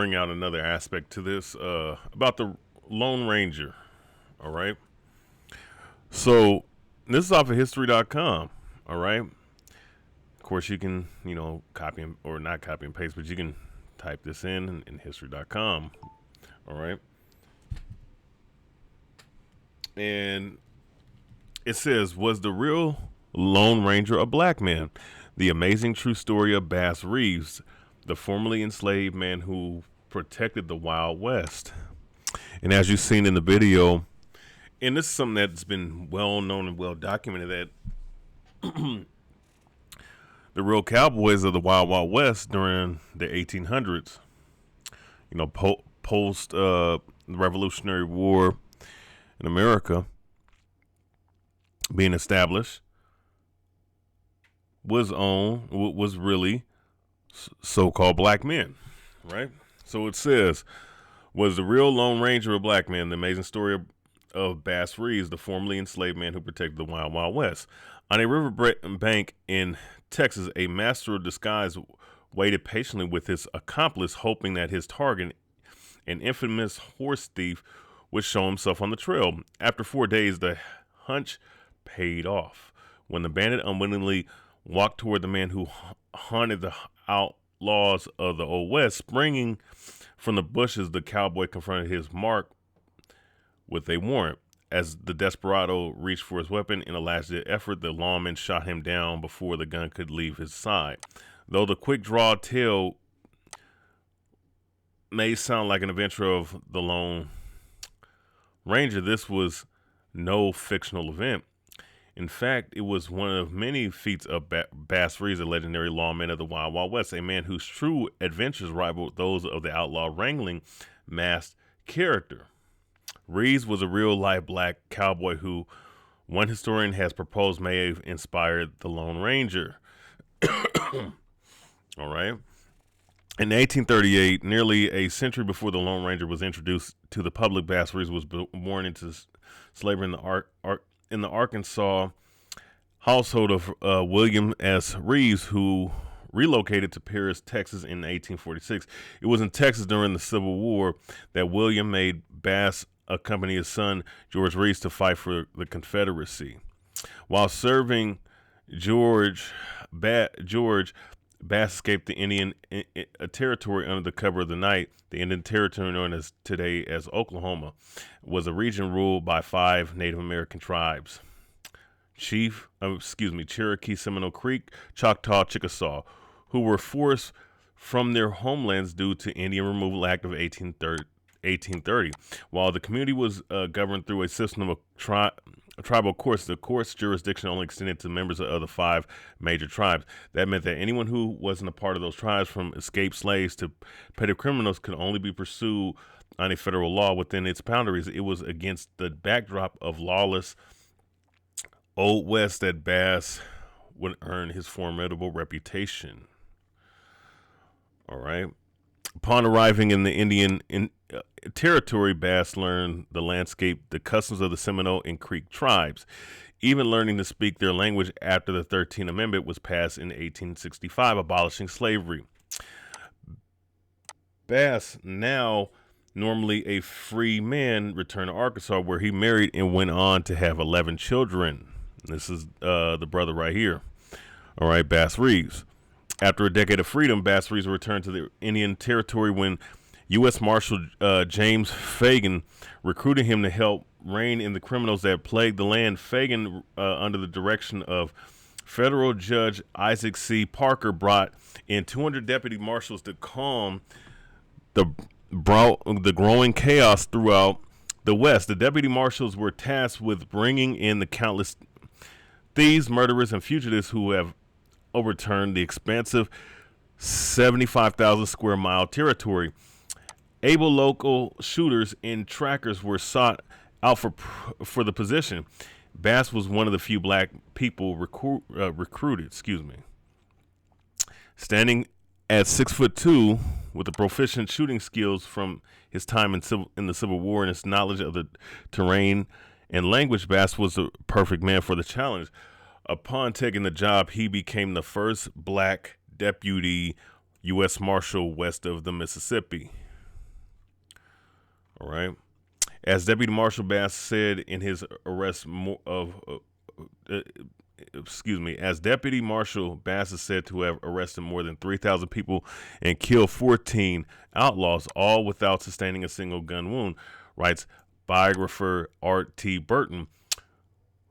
bring out another aspect to this about the Lone Ranger. All right. So this is off of history.com. All right. Of course, you can, copy or not copy and paste, but you can type this in history.com. All right. And it says, was the real Lone Ranger a black man? The amazing true story of Bass Reeves, the formerly enslaved man who protected the Wild West. And as you've seen in the video, and this is something that's been well known and well documented, that the real cowboys of the Wild West during the 1800s, post the Revolutionary War in America being established, was really so-called black men, right? So it says, was the real Lone Ranger a black man? The amazing story of Bass Reeves, the formerly enslaved man who protected the Wild West. On a river bank in Texas, a master of disguise waited patiently with his accomplice, hoping that his target, an infamous horse thief, would show himself on the trail. After 4 days, the hunch paid off. When the bandit unwittingly walked toward the man who haunted the outlaws of the Old West, springing from the bushes, the cowboy confronted his mark with a warrant. As the desperado reached for his weapon in a last-ditch effort, the lawman shot him down before the gun could leave his side. Though the quick-draw tale may sound like an adventure of the Lone Ranger, this was no fictional event. In fact, it was one of many feats of Bass Reeves, a legendary lawman of the Wild West, a man whose true adventures rivaled those of the outlaw wrangling masked character. Reeves was a real-life black cowboy who, one historian has proposed, may have inspired the Lone Ranger. All right. In 1838, nearly a century before the Lone Ranger was introduced to the public, Bass Reeves was born into slavery in the Arkansas household of William S. Reeves, who relocated to Paris, Texas in 1846. It was in Texas during the Civil War that William made Bass accompany his son, George Reeves, to fight for the Confederacy. While serving George, Bass escaped the Indian territory under the cover of the night. The Indian territory, known as today as Oklahoma, was a region ruled by 5 Native American tribes: Cherokee, Seminole, Creek, Choctaw, Chickasaw, who were forced from their homelands due to Indian Removal Act of 1830. While the community was governed through a system of tribal courts, the court's jurisdiction only extended to members of the 5 major tribes. That meant that anyone who wasn't a part of those tribes, from escaped slaves to petty criminals, could only be pursued on a federal law within its boundaries. It was against the backdrop of lawless Old West that Bass would earn his formidable reputation. All right. Upon arriving in the Indian territory, Bass learned the landscape, the customs of the Seminole and Creek tribes, even learning to speak their language after the 13th Amendment was passed in 1865, abolishing slavery. Bass, now normally a free man, returned to Arkansas, where he married and went on to have 11 children. This is the brother right here. All right, Bass Reeves. After a decade of freedom, Bass Reeves returned to the Indian Territory when U.S. Marshal James Fagan recruited him to help rein in the criminals that plagued the land. Fagan, under the direction of federal judge Isaac C. Parker, brought in 200 deputy marshals to calm the growing chaos throughout the West. The deputy marshals were tasked with bringing in the countless thieves, murderers, and fugitives who have overturned the expansive 75,000 square mile territory. Able local shooters and trackers were sought out for the position. Bass was one of the few black people recruited. Standing at 6'2", with the proficient shooting skills from his time in the Civil War and his knowledge of the terrain and language, Bass was the perfect man for the challenge. Upon taking the job, he became the first black deputy U.S. Marshal west of the Mississippi. All right. As Deputy Marshal Bass said in his arrest as Deputy Marshal Bass is said to have arrested more than 3,000 people and killed 14 outlaws, all without sustaining a single gun wound, writes biographer Art T. Burton,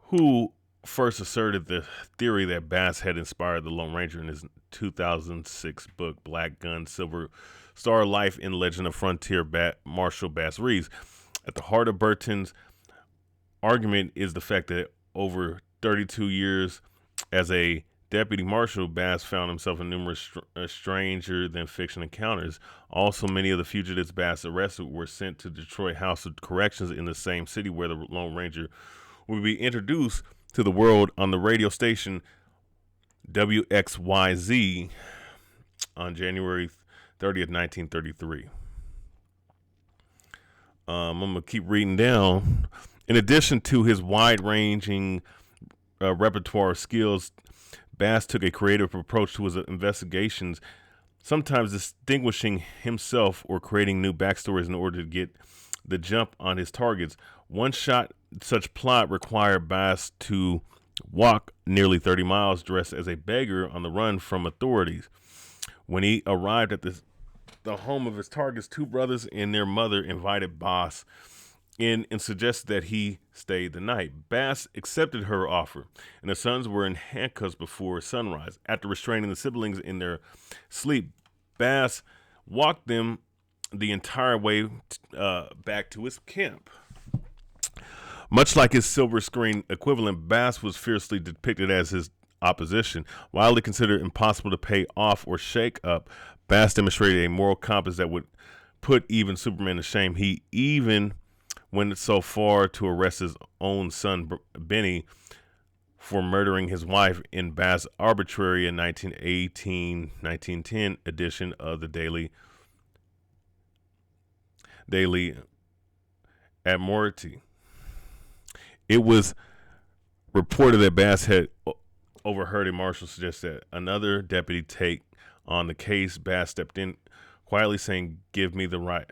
who first asserted the theory that Bass had inspired the Lone Ranger in his 2006 book, Black Gun, Silver Star, Life and Legend of Frontier Marshal Bass Reeves. At the heart of Burton's argument is the fact that over 32 years as a deputy marshal, Bass found himself in numerous stranger than fiction encounters. Also, many of the fugitives Bass arrested were sent to Detroit House of Corrections in the same city where the Lone Ranger would be introduced to the world on the radio station WXYZ on January 30th, 1933. I'm going to keep reading down. In addition to his wide-ranging repertoire of skills, Bass took a creative approach to his investigations, sometimes distinguishing himself or creating new backstories in order to get the jump on his targets. One shot such plot required Bass to walk nearly 30 miles dressed as a beggar on the run from authorities. When he arrived at the home of his targets, two brothers and their mother invited Bass in and suggested that he stay the night. Bass accepted her offer, and the sons were in handcuffs before sunrise. After restraining the siblings in their sleep, Bass walked them the entire way back to his camp. Much like his silver screen equivalent, Bass was fiercely depicted as his opposition. Widely considered impossible to pay off or shake up, Bass demonstrated a moral compass that would put even Superman to shame. He even went so far to arrest his own son, Benny, for murdering his wife in Bass' arbitrary 1910 edition of the Daily Admiralty. It was reported that Bass had overheard a marshal suggest that another deputy take on the case. Bass stepped in quietly saying, give me the writ.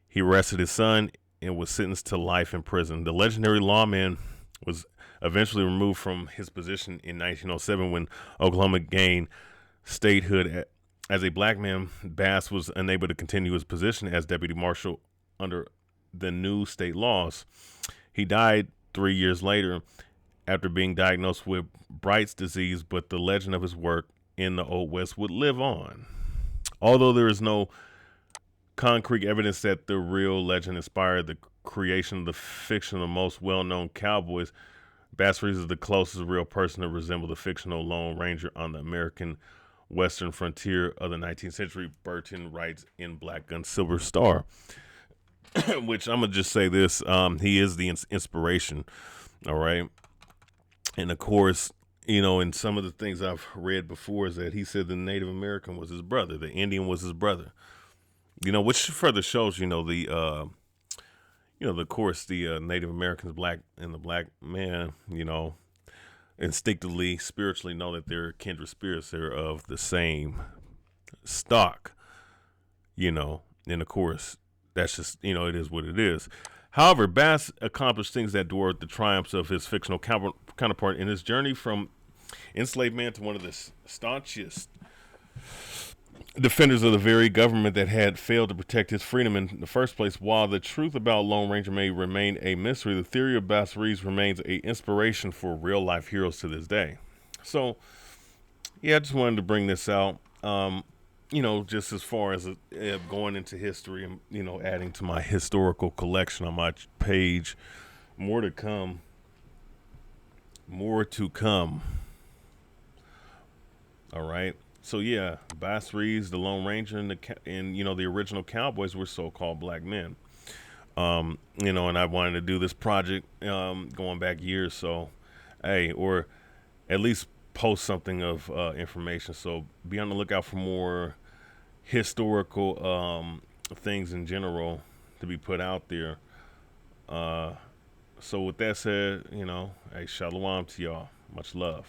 He arrested his son and was sentenced to life in prison. The legendary lawman was eventually removed from his position in 1907 when Oklahoma gained statehood. As a black man, Bass was unable to continue his position as deputy marshal under the new state laws. He died 3 years later after being diagnosed with Bright's disease, but the legend of his work in the Old West would live on. Although there is no concrete evidence that the real legend inspired the creation of the fiction of the most well-known Cowboys, Bass Reeves is the closest real person to resemble the fictional Lone Ranger on the American Western frontier of the 19th century, Burton writes in Black Gun, Silver Star. Which I'm going to just say this, he is the inspiration, all right? And of course, you know, in some of the things I've read before is that he said the Native American was his brother, the Indian was his brother. You know, which further shows, you know, of course, the Native Americans, black and the black man, you know, instinctively, spiritually know that they're kindred spirits. They're of the same stock, you know, and of course, that's just, you know, it is what it is. However, Bass accomplished things that dwarfed the triumphs of his fictional counterpart in his journey from enslaved man to one of the staunchest defenders of the very government that had failed to protect his freedom in the first place. While the truth about Lone Ranger may remain a mystery, the theory of Bass Reeves remains an inspiration for real life heroes to this day. So, yeah, I just wanted to bring this out. You know, just as far as going into history and, you know, adding to my historical collection on my page. More to come. All right. So, yeah, Bass Reeves, the Lone Ranger, and you know, the original Cowboys were so-called black men. You know, and I wanted to do this project going back years. So, hey, or at least post something of information. So be on the lookout for more historical things in general to be put out there. So with that said, you know, hey, shalom to y'all. Much love.